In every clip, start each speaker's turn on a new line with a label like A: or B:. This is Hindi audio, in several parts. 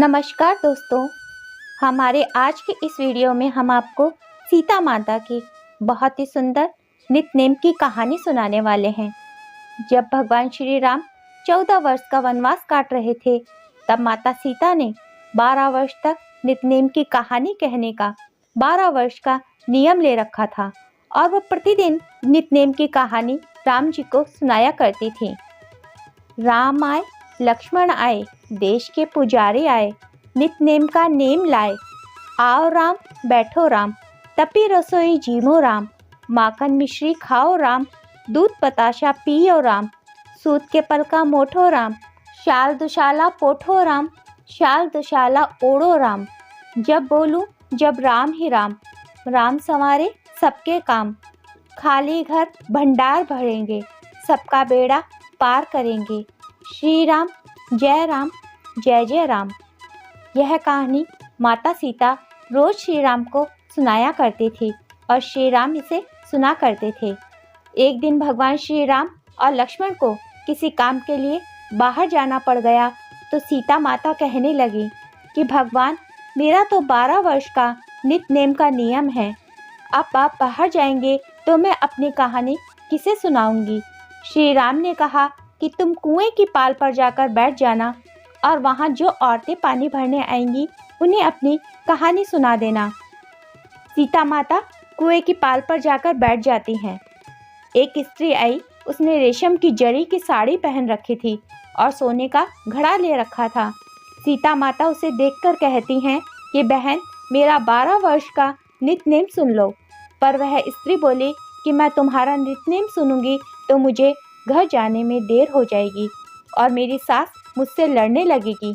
A: नमस्कार दोस्तों। हमारे आज के इस वीडियो में हम आपको सीता माता की बहुत ही सुंदर नित्य-नेम की कहानी सुनाने वाले हैं। जब भगवान श्री राम 14 वर्ष का वनवास काट रहे थे, तब माता सीता ने 12 वर्ष तक नित्य-नेम की कहानी कहने का 12 वर्ष का नियम ले रखा था और वो प्रतिदिन नित्य-नेम की कहानी राम जी को सुनाया करती थी। राम आए, लक्ष्मण आए, देश के पुजारी आए, नित्य-नेम का नेम लाए। आओ राम, बैठो राम, तपी रसोई जीमो राम, माखन मिश्री खाओ राम, दूध बताशा पियो राम, सूत के पलका मोठो राम, शाल दुशाला पोठो राम, शाल दुशाला ओढ़ो राम। जब बोलूं जब राम ही राम, राम संवारे सबके काम, खाली घर भंडार भरेंगे, सबका बेड़ा पार करेंगे। श्री राम, जय राम, जय जय राम। यह कहानी माता सीता रोज श्री राम को सुनाया करती थी और श्री राम इसे सुना करते थे। एक दिन भगवान श्री राम और लक्ष्मण को किसी काम के लिए बाहर जाना पड़ गया, तो सीता माता कहने लगी कि भगवान, मेरा तो 12 वर्ष का नित्य-नेम का नियम है। अब आप बाहर जाएंगे तो मैं अपनी कहानी किसे सुनाऊंगी। श्री राम ने कहा कि तुम कुएं की पाल पर जाकर बैठ जाना और वहाँ जो औरतें पानी भरने आएंगी उन्हें अपनी कहानी सुना देना। सीता माता कुएं की पाल पर जाकर बैठ जाती हैं। एक स्त्री आई, उसने रेशम की जरी की साड़ी पहन रखी थी और सोने का घड़ा ले रखा था। सीता माता उसे देखकर कहती हैं कि बहन, मेरा 12 वर्ष का नित्य-नेम सुन लो। पर वह स्त्री बोली कि मैं तुम्हारा नित्य-नेम सुनूंगी तो मुझे घर जाने में देर हो जाएगी और मेरी सास मुझसे लड़ने लगेगी।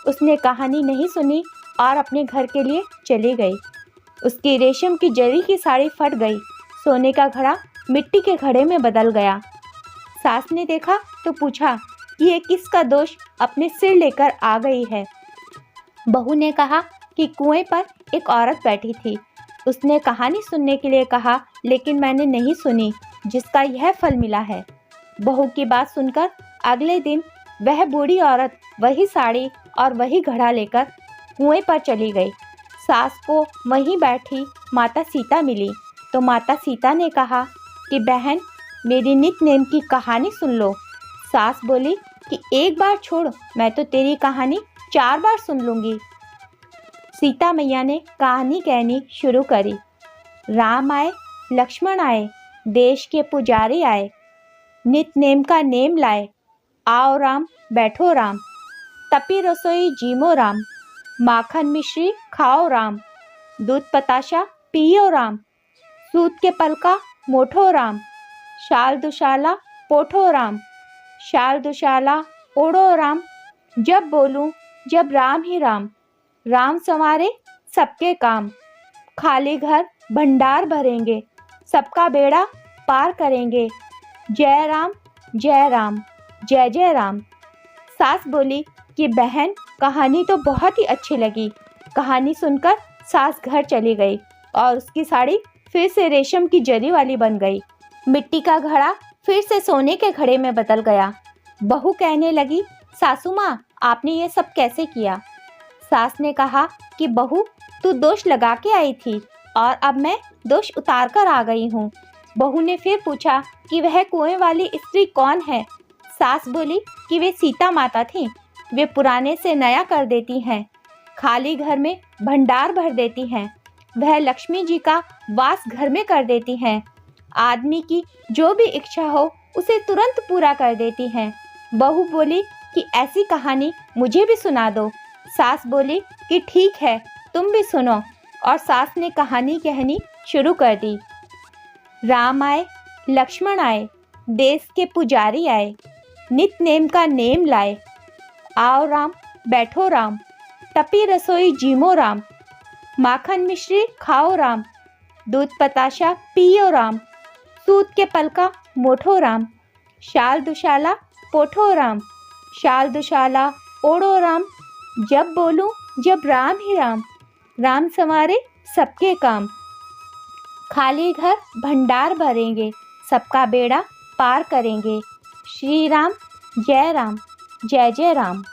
A: उसने कहानी नहीं सुनी और अपने घर के लिए चली गई। उसकी रेशम की जरी की साड़ी फट गई, सोने का घड़ा मिट्टी के घड़े में बदल गया। सास ने देखा तो पूछा कि ये किसका दोष अपने सिर लेकर आ गई है। बहू ने कहा कि कुएं पर एक औरत बैठी थी, उसने कहानी सुनने के लिए कहा, लेकिन मैंने नहीं सुनी, जिसका यह फल मिला है। बहू की बात सुनकर अगले दिन वह बूढ़ी औरत वही साड़ी और वही घड़ा लेकर कुएं पर चली गई। सास को वहीं बैठी माता सीता मिली, तो माता सीता ने कहा कि बहन, मेरी नित्य-नेम की कहानी सुन लो। सास बोली कि एक बार छोड़, मैं तो तेरी कहानी 4 बार सुन लूँगी। सीता मैया ने कहानी कहनी शुरू करी। राम आए, लक्ष्मण आए, देश के पुजारी आए, नित्य-नेम का नेम लाए। आओ राम, बैठो राम, तपी रसोई जीमो राम, माखन मिश्री खाओ राम, दूध बताशा पियो राम, सूत के पलका मोठो राम, शाल दुशाला पोठो राम, शाल दुशाला ओढ़ो राम। जब बोलूं जब राम ही राम, राम संवारे सबके काम, खाली घर भंडार भरेंगे, सबका बेड़ा पार करेंगे। जय राम, जय राम, जय जय राम। सास बोली कि बहन, कहानी तो बहुत ही अच्छी लगी। कहानी सुनकर सास घर चली गई और उसकी साड़ी फिर से रेशम की जरी वाली बन गई। मिट्टी का घड़ा फिर से सोने के घड़े में बदल गया। बहू कहने लगी, सासू माँ, आपने ये सब कैसे किया। सास ने कहा कि बहू, तू दोष लगा के आई थी और अब मैं दोष उतार कर आ गई हूँ। बहू ने फिर पूछा कि वह कुएं वाली स्त्री कौन है। सास बोली कि वे सीता माता थीं। वे पुराने से नया कर देती हैं, खाली घर में भंडार भर देती हैं। वह लक्ष्मी जी का वास घर में कर देती हैं। आदमी की जो भी इच्छा हो उसे तुरंत पूरा कर देती हैं। बहू बोली कि ऐसी कहानी मुझे भी सुना दो। सास बोली कि ठीक है, तुम भी सुनो, और सास ने कहानी कहनी शुरू कर दी। राम आए, लक्ष्मण आए, देश के पुजारी आए, नित्य-नेम का नेम लाए। आओ राम, बैठो राम, तपी रसोई जीमो राम, माखन मिश्री खाओ राम, दूध बताशा पियो राम, सूत के पलका मोठो राम, शाल दुशाला पोठो राम, शाल दुशाला ओढ़ो राम। जब बोलूं जब राम ही राम, राम संवारे सबके काम, खाली घर भंडार भरेंगे, सबका बेड़ा पार करेंगे। श्री राम, जय राम, जय जय राम।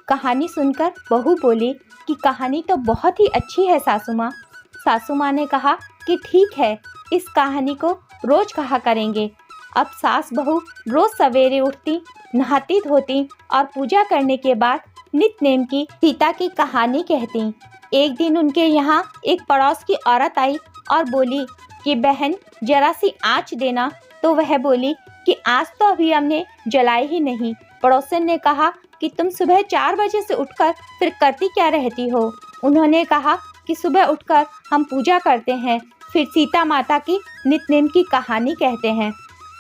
A: कहानी सुनकर बहू बोली कि कहानी तो बहुत ही अच्छी है सासू माँ। सासू माँ ने कहा कि ठीक है, इस कहानी को रोज कहा करेंगे। अब सास बहू रोज सवेरे उठती, नहाती धोती और पूजा करने के बाद नित नेम की सीता की कहानी कहती। एक दिन उनके यहाँ एक पड़ोस की औरत आई और बोली कि बहन जरा सी आँच देना। तो वह बोली कि आज तो अभी हमने जलाई ही नहीं। पड़ोसन ने कहा कि तुम सुबह 4 बजे से उठकर फिर करती क्या रहती हो। उन्होंने कहा कि सुबह उठकर हम पूजा करते हैं, फिर सीता माता की नित्य की कहानी कहते हैं।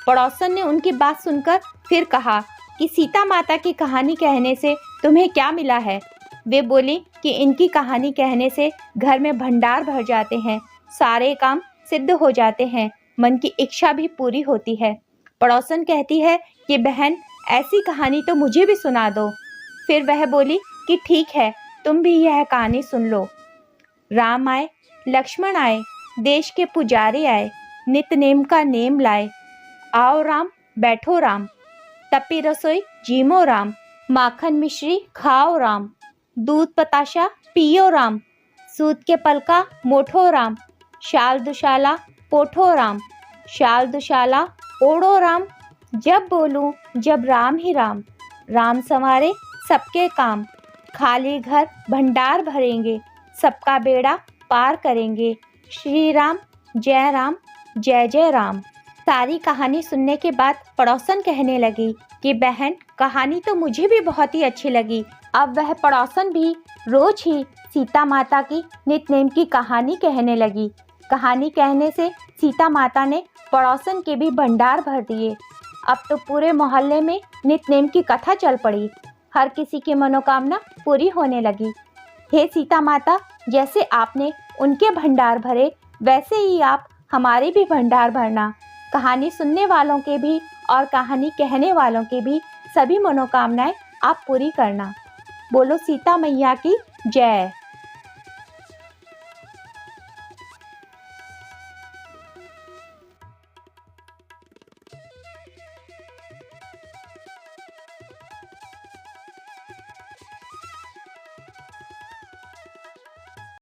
A: पड़ोसन ने उनकी बात सुनकर फिर कहा कि सीता माता की कहानी कहने से तुम्हें क्या मिला है। वे बोली कि इनकी कहानी कहने से घर में भंडार भर जाते हैं, सारे काम सिद्ध हो जाते हैं, मन की इच्छा भी पूरी होती है। पड़ोसन कहती है कि बहन ऐसी कहानी तो मुझे भी सुना दो। फिर वह बोली कि ठीक है, तुम भी यह कहानी सुन लो। राम आए, लक्ष्मण आए, देश के पुजारी आए, नित नेम का नेम लाए। आओ राम, बैठो राम, तपी रसोई जीमो राम, माखन मिश्री खाओ राम, दूध बताशा पियो राम, सूत के पलका मोठो राम, शाल दुशाला पोठो राम, शाल दुशाला ओढ़ो राम। जब बोलूं जब राम ही राम, राम संवारे सबके काम, खाली घर भंडार भरेंगे, सबका बेड़ा पार करेंगे। श्री राम जय जय राम। सारी कहानी सुनने के बाद पड़ोसन कहने लगी कि बहन कहानी तो मुझे भी बहुत ही अच्छी लगी। अब वह पड़ोसन भी रोज ही सीता माता की नित नेम की कहानी कहने लगी। कहानी कहने से सीता माता ने पड़ोसन के भी भंडार भर दिए। अब तो पूरे मोहल्ले में नित नेम की कथा चल पड़ी। हर किसी की मनोकामना पूरी होने लगी। हे सीता माता, जैसे आपने उनके भंडार भरे वैसे ही आप हमारे भी भंडार भरना। कहानी सुनने वालों के भी और कहानी कहने वालों के भी सभी मनोकामनाएं आप पूरी करना। बोलो सीता मैया की जय।